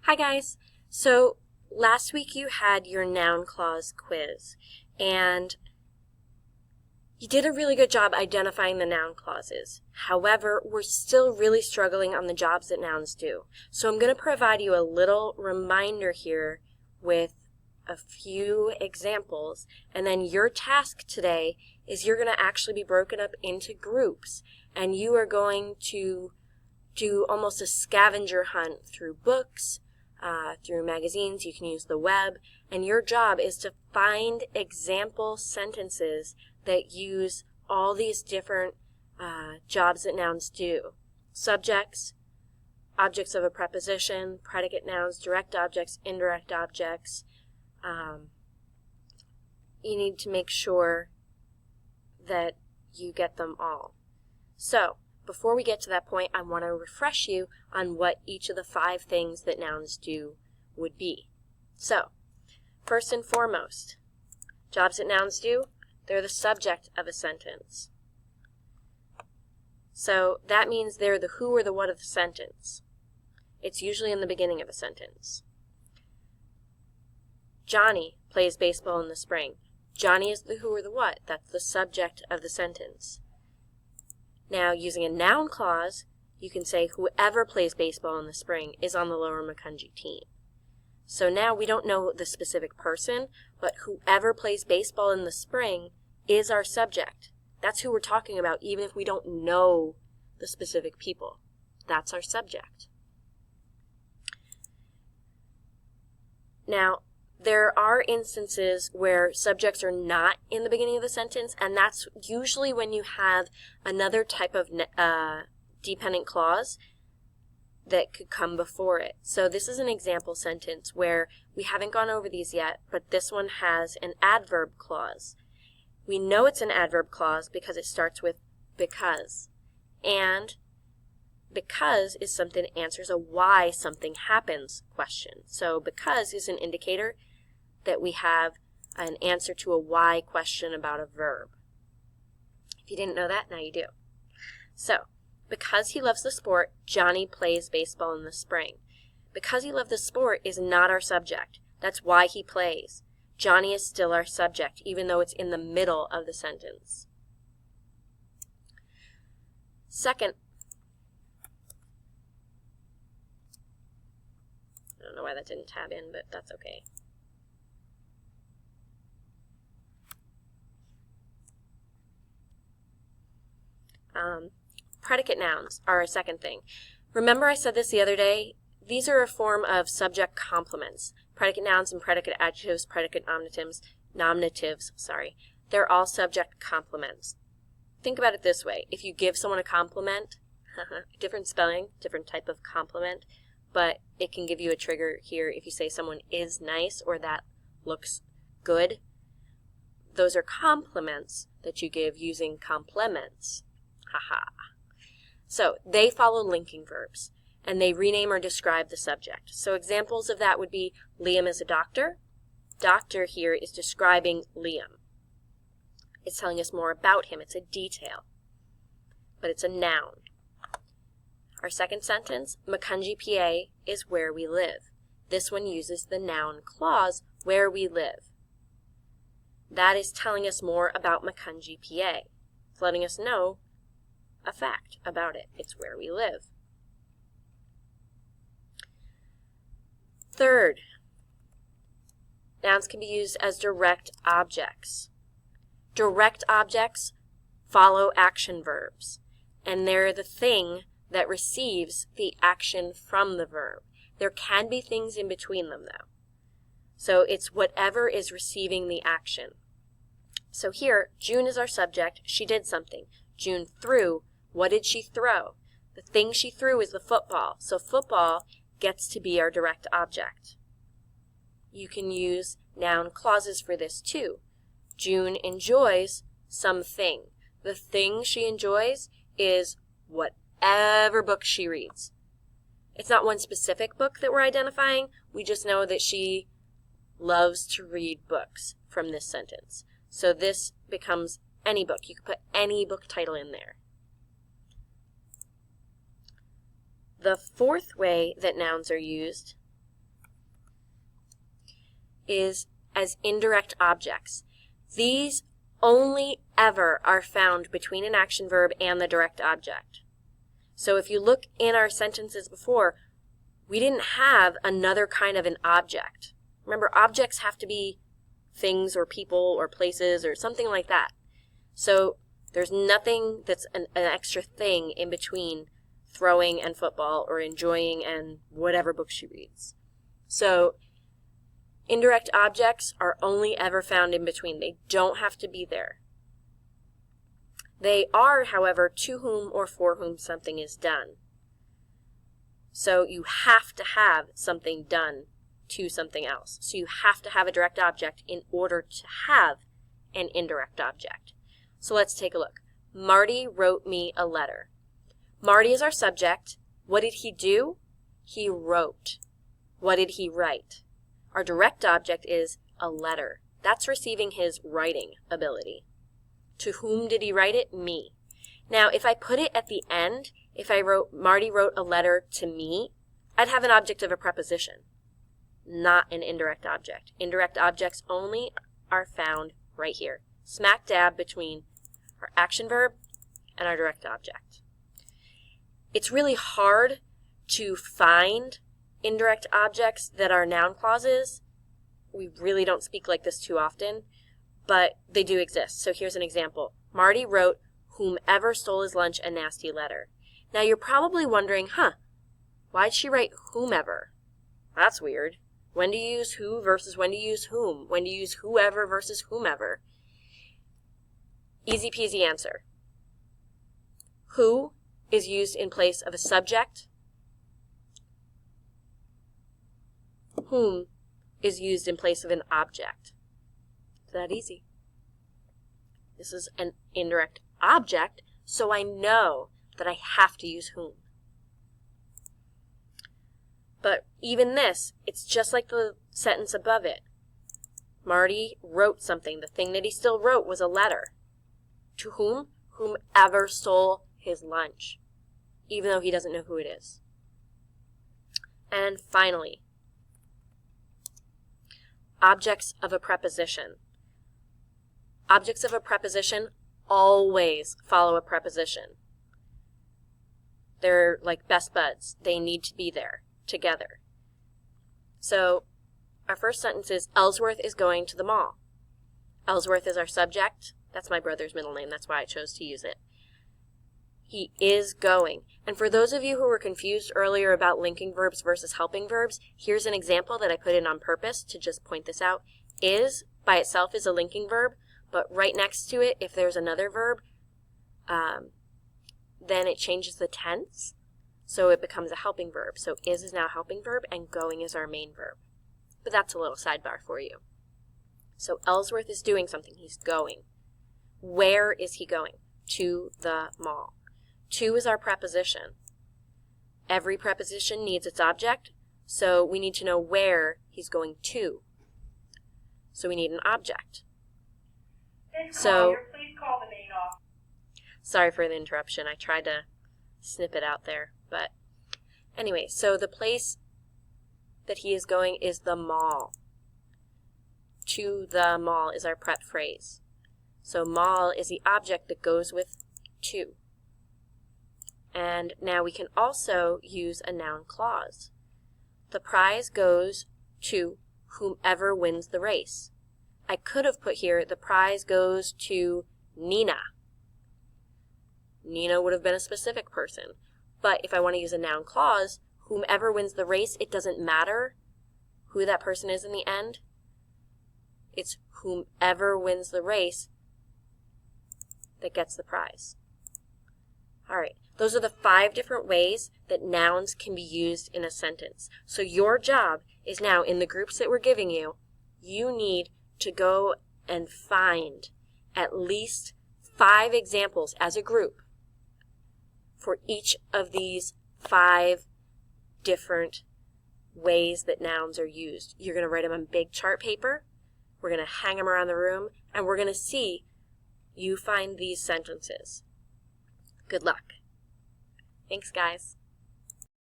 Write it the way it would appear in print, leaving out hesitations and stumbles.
Hi guys! So last week you had your noun clause quiz and you did a really good job identifying the noun clauses. However, we're still really struggling on the jobs that nouns do. So I'm going to provide you a little reminder here with a few examples, and then your task today is you're going to actually be broken up into groups and you are going to do almost a scavenger hunt through books, through magazines. You can use the web, and your job is to find example sentences that use all these different jobs that nouns do. Subjects, objects of a preposition, predicate nouns, direct objects, indirect objects. You need to make sure that you get them all. So, before we get to that point, I want to refresh you on what each of the 5 things that nouns do would be. So, first and foremost, jobs that nouns do, they're the subject of a sentence. So that means they're the who or the what of the sentence. It's usually in the beginning of a sentence. Johnny plays baseball in the spring. Johnny is the who or the what. That's the subject of the sentence. Now, using a noun clause, you can say whoever plays baseball in the spring is on the Lower Macungie team. So now we don't know the specific person, but whoever plays baseball in the spring is our subject. That's who we're talking about, even if we don't know the specific people. That's our subject. Now, there are instances where subjects are not in the beginning of the sentence, and that's usually when you have another type of dependent clause that could come before it. So this is an example sentence where we haven't gone over these yet, but this one has an adverb clause. We know it's an adverb clause because it starts with because. And because is something that answers a why something happens question. So because is an indicator that we have an answer to a why question about a verb. If you didn't know that, now you do. So, because he loves the sport, Johnny plays baseball in the spring. Because he loved the sport is not our subject. That's why he plays. Johnny is still our subject, even though it's in the middle of the sentence. Second, I don't know why that didn't tab in, but that's okay. Predicate nouns are a second thing. Remember I said this the other day? These are a form of subject complements. Predicate nouns and predicate adjectives, predicate nominatives, they're all subject complements. Think about it this way. If you give someone a compliment, different spelling, different type of compliment, but it can give you a trigger here if you say someone is nice or that looks good. Those are compliments that you give using complements. Haha. So they follow linking verbs, and they rename or describe the subject. So examples of that would be Liam is a doctor. Doctor here is describing Liam. It's telling us more about him. It's a detail, but it's a noun. Our second sentence, Macungie, PA, is where we live. This one uses the noun clause, where we live. That is telling us more about Macungie, PA. It's letting us know a fact about it. It's where we live. Third, nouns can be used as direct objects. Direct objects follow action verbs, and they're the thing that receives the action from the verb. There can be things in between them, though. So it's whatever is receiving the action. So here, June is our subject. She did something. June threw. What did she throw? The thing she threw is the football. So football gets to be our direct object. You can use noun clauses for this too. June enjoys something. The thing she enjoys is whatever book she reads. It's not one specific book that we're identifying. We just know that she loves to read books from this sentence. So this becomes any book. You could put any book title in there. The fourth way that nouns are used is as indirect objects. These only ever are found between an action verb and the direct object. So if you look in our sentences before, we didn't have another kind of an object. Remember, objects have to be things or people or places or something like that. So there's nothing that's an extra thing in between throwing and football or enjoying and whatever book she reads. So indirect objects are only ever found in between. They don't have to be there. They are, however, to whom or for whom something is done. So you have to have something done to something else. So you have to have a direct object in order to have an indirect object. So let's take a look. Marty wrote me a letter. Marty is our subject. What did he do? He wrote. What did he write? Our direct object is a letter. That's receiving his writing ability. To whom did he write it? Me. Now, if I put it at the end, if I wrote, Marty wrote a letter to me, I'd have an object of a preposition, not an indirect object. Indirect objects only are found right here, smack dab between our action verb and our direct object. It's really hard to find indirect objects that are noun clauses. We really don't speak like this too often, but they do exist. So here's an example. Marty wrote, whomever stole his lunch, a nasty letter. Now you're probably wondering, why'd she write whomever? That's weird. When do you use who versus when do you use whom? When do you use whoever versus whomever? Easy peasy answer. Who is used in place of a subject. Whom is used in place of an object. It's that easy. This is an indirect object, so I know that I have to use whom. But even this, it's just like the sentence above it. Marty wrote something. The thing that he still wrote was a letter. To whom? Whomever stole his lunch, even though he doesn't know who it is. And finally, objects of a preposition. Objects of a preposition always follow a preposition. They're like best buds. They need to be there together. So our first sentence is, Ellsworth is going to the mall. Ellsworth is our subject. That's my brother's middle name. That's why I chose to use it. He is going. And for those of you who were confused earlier about linking verbs versus helping verbs, here's an example that I put in on purpose to just point this out. Is by itself is a linking verb, but right next to it, if there's another verb, then it changes the tense, so it becomes a helping verb. So is now a helping verb, and going is our main verb. But that's a little sidebar for you. So Ellsworth is doing something. He's going. Where is he going? To the mall. To is our preposition. Every preposition needs its object, so we need to know where he's going to. So we need an object. So, please call the main office. Sorry for the interruption. I tried to snip it out there. But anyway, so the place that he is going is the mall. To the mall is our prep phrase. So mall is the object that goes with to. And now we can also use a noun clause. The prize goes to whomever wins the race. I could have put here, the prize goes to Nina. Nina would have been a specific person. But if I want to use a noun clause, whomever wins the race, it doesn't matter who that person is in the end. It's whomever wins the race that gets the prize. All right, those are the 5 different ways that nouns can be used in a sentence. So your job is now, in the groups that we're giving you, you need to go and find at least 5 examples as a group for each of these 5 different ways that nouns are used. You're going to write them on big chart paper. We're going to hang them around the room, and we're going to see you find these sentences. Good luck. Thanks, guys.